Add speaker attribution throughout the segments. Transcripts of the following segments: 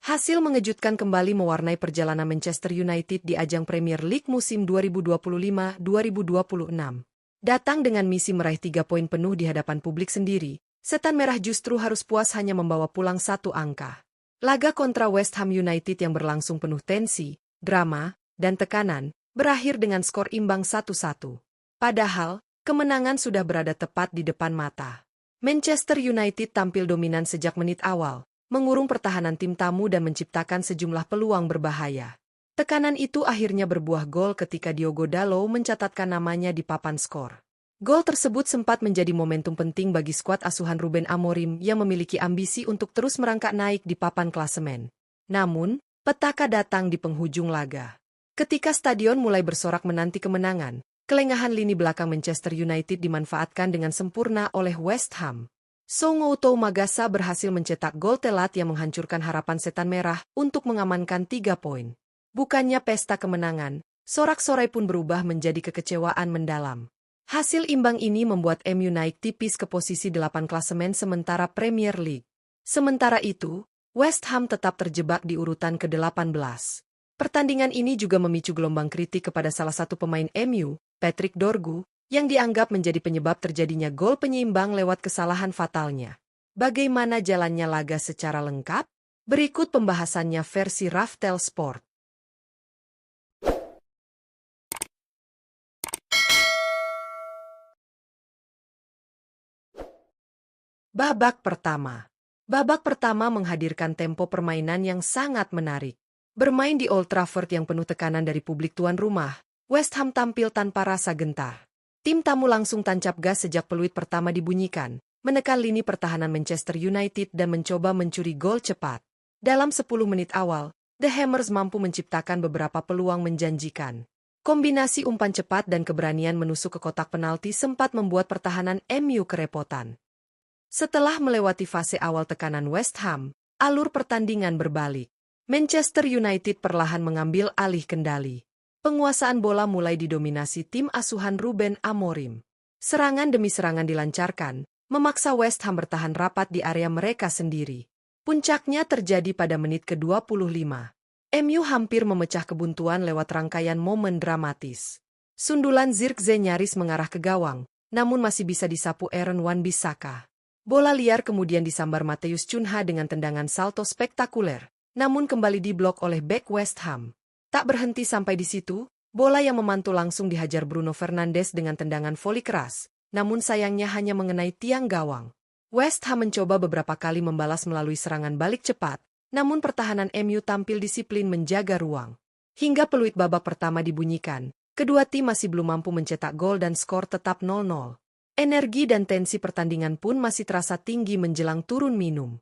Speaker 1: Hasil mengejutkan kembali mewarnai perjalanan Manchester United di ajang Premier League musim 2025-2026. Datang dengan misi meraih 3 poin penuh di hadapan publik sendiri, Setan Merah justru harus puas hanya membawa pulang 1 angka. Laga kontra West Ham United yang berlangsung penuh tensi, drama, dan tekanan, berakhir dengan skor imbang 1-1. Padahal, kemenangan sudah berada tepat di depan mata. Manchester United tampil dominan sejak menit awal, mengurung pertahanan tim tamu dan menciptakan sejumlah peluang berbahaya. Tekanan itu akhirnya berbuah gol ketika Diogo Dalot mencatatkan namanya di papan skor. Gol tersebut sempat menjadi momentum penting bagi skuad asuhan Ruben Amorim yang memiliki ambisi untuk terus merangkak naik di papan klasemen. Namun, petaka datang di penghujung laga. Ketika stadion mulai bersorak menanti kemenangan, kelengahan lini belakang Manchester United dimanfaatkan dengan sempurna oleh West Ham. Songo'o Magasa berhasil mencetak gol telat yang menghancurkan harapan Setan Merah untuk mengamankan 3 poin. Bukannya pesta kemenangan, sorak-sorai pun berubah menjadi kekecewaan mendalam. Hasil imbang ini membuat MU naik tipis ke posisi 8 klasemen sementara Premier League. Sementara itu, West Ham tetap terjebak di urutan ke-18. Pertandingan ini juga memicu gelombang kritik kepada salah satu pemain MU, Patrick Dorgu, yang dianggap menjadi penyebab terjadinya gol penyeimbang lewat kesalahan fatalnya. Bagaimana jalannya laga secara lengkap? Berikut pembahasannya versi Raftel Sport. Babak pertama. Babak pertama menghadirkan tempo permainan yang sangat menarik. Bermain di Old Trafford yang penuh tekanan dari publik tuan rumah, West Ham tampil tanpa rasa gentar. Tim tamu langsung tancap gas sejak peluit pertama dibunyikan, menekan lini pertahanan Manchester United dan mencoba mencuri gol cepat. Dalam 10 menit awal, The Hammers mampu menciptakan beberapa peluang menjanjikan. Kombinasi umpan cepat dan keberanian menusuk ke kotak penalti sempat membuat pertahanan MU kerepotan. Setelah melewati fase awal tekanan West Ham, alur pertandingan berbalik. Manchester United perlahan mengambil alih kendali. Penguasaan bola mulai didominasi tim asuhan Ruben Amorim. Serangan demi serangan dilancarkan, memaksa West Ham bertahan rapat di area mereka sendiri. Puncaknya terjadi pada menit ke-25. MU hampir memecah kebuntuan lewat rangkaian momen dramatis. Sundulan Zirkzee nyaris mengarah ke gawang, namun masih bisa disapu Aaron Wan-Bissaka. Bola liar kemudian disambar Matheus Cunha dengan tendangan salto spektakuler, namun kembali diblok oleh bek West Ham. Tak berhenti sampai di situ, bola yang memantul langsung dihajar Bruno Fernandes dengan tendangan voli keras, namun sayangnya hanya mengenai tiang gawang. West Ham mencoba beberapa kali membalas melalui serangan balik cepat, namun pertahanan MU tampil disiplin menjaga ruang. Hingga peluit babak pertama dibunyikan, kedua tim masih belum mampu mencetak gol dan skor tetap 0-0. Energi dan tensi pertandingan pun masih terasa tinggi menjelang turun minum.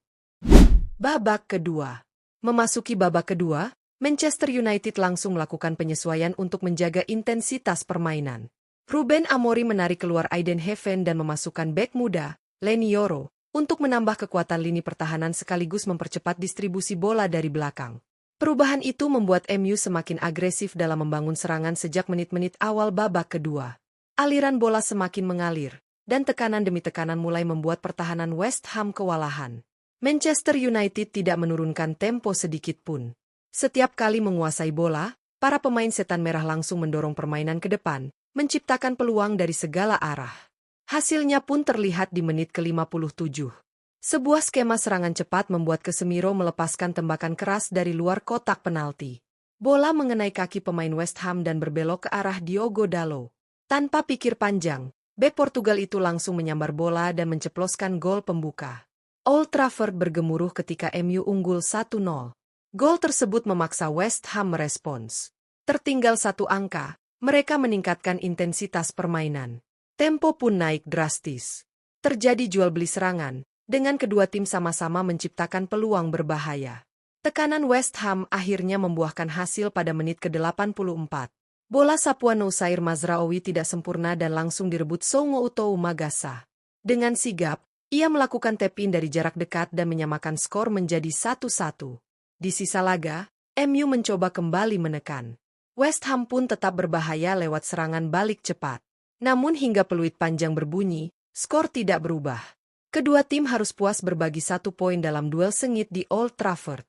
Speaker 1: Babak kedua. Memasuki babak kedua, Manchester United langsung melakukan penyesuaian untuk menjaga intensitas permainan. Ruben Amorim menarik keluar Aiden Heaven dan memasukkan bek muda, Leny Yoro, untuk menambah kekuatan lini pertahanan sekaligus mempercepat distribusi bola dari belakang. Perubahan itu membuat MU semakin agresif dalam membangun serangan sejak menit-menit awal babak kedua. Aliran bola semakin mengalir, dan tekanan demi tekanan mulai membuat pertahanan West Ham kewalahan. Manchester United tidak menurunkan tempo sedikit pun. Setiap kali menguasai bola, para pemain Setan Merah langsung mendorong permainan ke depan, menciptakan peluang dari segala arah. Hasilnya pun terlihat di menit ke-57. Sebuah skema serangan cepat membuat Casemiro melepaskan tembakan keras dari luar kotak penalti. Bola mengenai kaki pemain West Ham dan berbelok ke arah Diogo Dalot. Tanpa pikir panjang, bek Portugal itu langsung menyambar bola dan menceploskan gol pembuka. Old Trafford bergemuruh ketika MU unggul 1-0. Gol tersebut memaksa West Ham merespons. Tertinggal 1 angka, mereka meningkatkan intensitas permainan. Tempo pun naik drastis. Terjadi jual beli serangan, dengan kedua tim sama-sama menciptakan peluang berbahaya. Tekanan West Ham akhirnya membuahkan hasil pada menit ke-84. Bola sapuan Noussair Mazraoui tidak sempurna dan langsung direbut Songo'o Magasa. Dengan sigap, ia melakukan tap-in dari jarak dekat dan menyamakan skor menjadi 1-1. Di sisa laga, MU mencoba kembali menekan. West Ham pun tetap berbahaya lewat serangan balik cepat. Namun hingga peluit panjang berbunyi, skor tidak berubah. Kedua tim harus puas berbagi 1 poin dalam duel sengit di Old Trafford.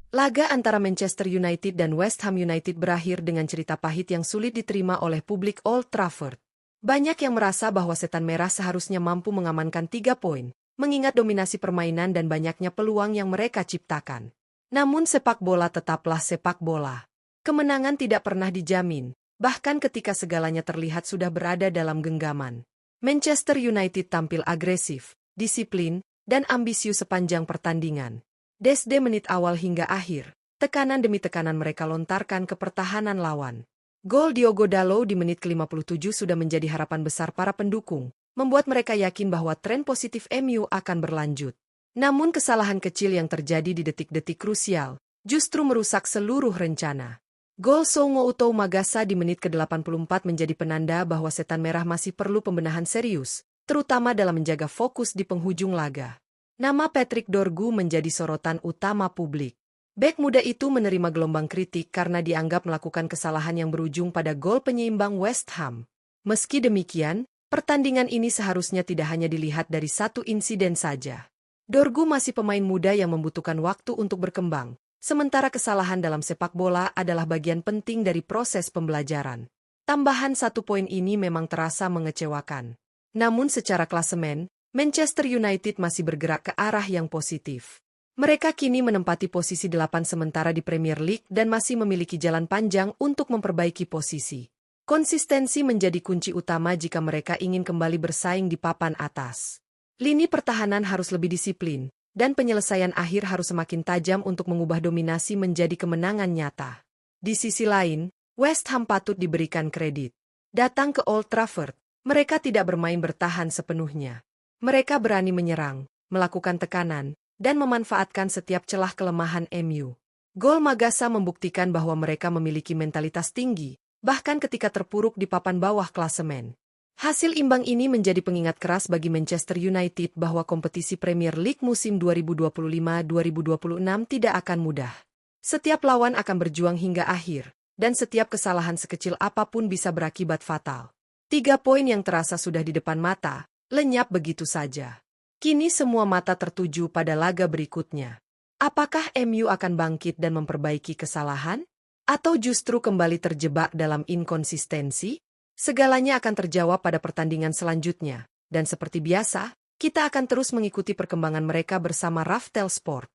Speaker 1: Laga antara Manchester United dan West Ham United berakhir dengan cerita pahit yang sulit diterima oleh publik Old Trafford. Banyak yang merasa bahwa Setan Merah seharusnya mampu mengamankan 3 poin, mengingat dominasi permainan dan banyaknya peluang yang mereka ciptakan. Namun sepak bola tetaplah sepak bola. Kemenangan tidak pernah dijamin, bahkan ketika segalanya terlihat sudah berada dalam genggaman. Manchester United tampil agresif, disiplin, dan ambisius sepanjang pertandingan. Desde menit awal hingga akhir, tekanan demi tekanan mereka lontarkan ke pertahanan lawan. Gol Diogo Dalot di menit ke-57 sudah menjadi harapan besar para pendukung, membuat mereka yakin bahwa tren positif MU akan berlanjut. Namun kesalahan kecil yang terjadi di detik-detik krusial justru merusak seluruh rencana. Gol Songo Utou Magasa di menit ke-84 menjadi penanda bahwa Setan Merah masih perlu pembenahan serius, terutama dalam menjaga fokus di penghujung laga. Nama Patrick Dorgu menjadi sorotan utama publik. Bek muda itu menerima gelombang kritik karena dianggap melakukan kesalahan yang berujung pada gol penyeimbang West Ham. Meski demikian, pertandingan ini seharusnya tidak hanya dilihat dari satu insiden saja. Dorgu masih pemain muda yang membutuhkan waktu untuk berkembang, sementara kesalahan dalam sepak bola adalah bagian penting dari proses pembelajaran. Tambahan 1 poin ini memang terasa mengecewakan. Namun secara klasemen, Manchester United masih bergerak ke arah yang positif. Mereka kini menempati posisi 8 sementara di Premier League dan masih memiliki jalan panjang untuk memperbaiki posisi. Konsistensi menjadi kunci utama jika mereka ingin kembali bersaing di papan atas. Lini pertahanan harus lebih disiplin, dan penyelesaian akhir harus semakin tajam untuk mengubah dominasi menjadi kemenangan nyata. Di sisi lain, West Ham patut diberikan kredit. Datang ke Old Trafford, mereka tidak bermain bertahan sepenuhnya. Mereka berani menyerang, melakukan tekanan, dan memanfaatkan setiap celah kelemahan MU. Gol Magasa membuktikan bahwa mereka memiliki mentalitas tinggi, bahkan ketika terpuruk di papan bawah klasemen. Hasil imbang ini menjadi pengingat keras bagi Manchester United bahwa kompetisi Premier League musim 2025-2026 tidak akan mudah. Setiap lawan akan berjuang hingga akhir, dan setiap kesalahan sekecil apapun bisa berakibat fatal. 3 poin yang terasa sudah di depan mata, lenyap begitu saja. Kini semua mata tertuju pada laga berikutnya. Apakah MU akan bangkit dan memperbaiki kesalahan? Atau justru kembali terjebak dalam inkonsistensi? Segalanya akan terjawab pada pertandingan selanjutnya. Dan seperti biasa, kita akan terus mengikuti perkembangan mereka bersama Raftel Sport.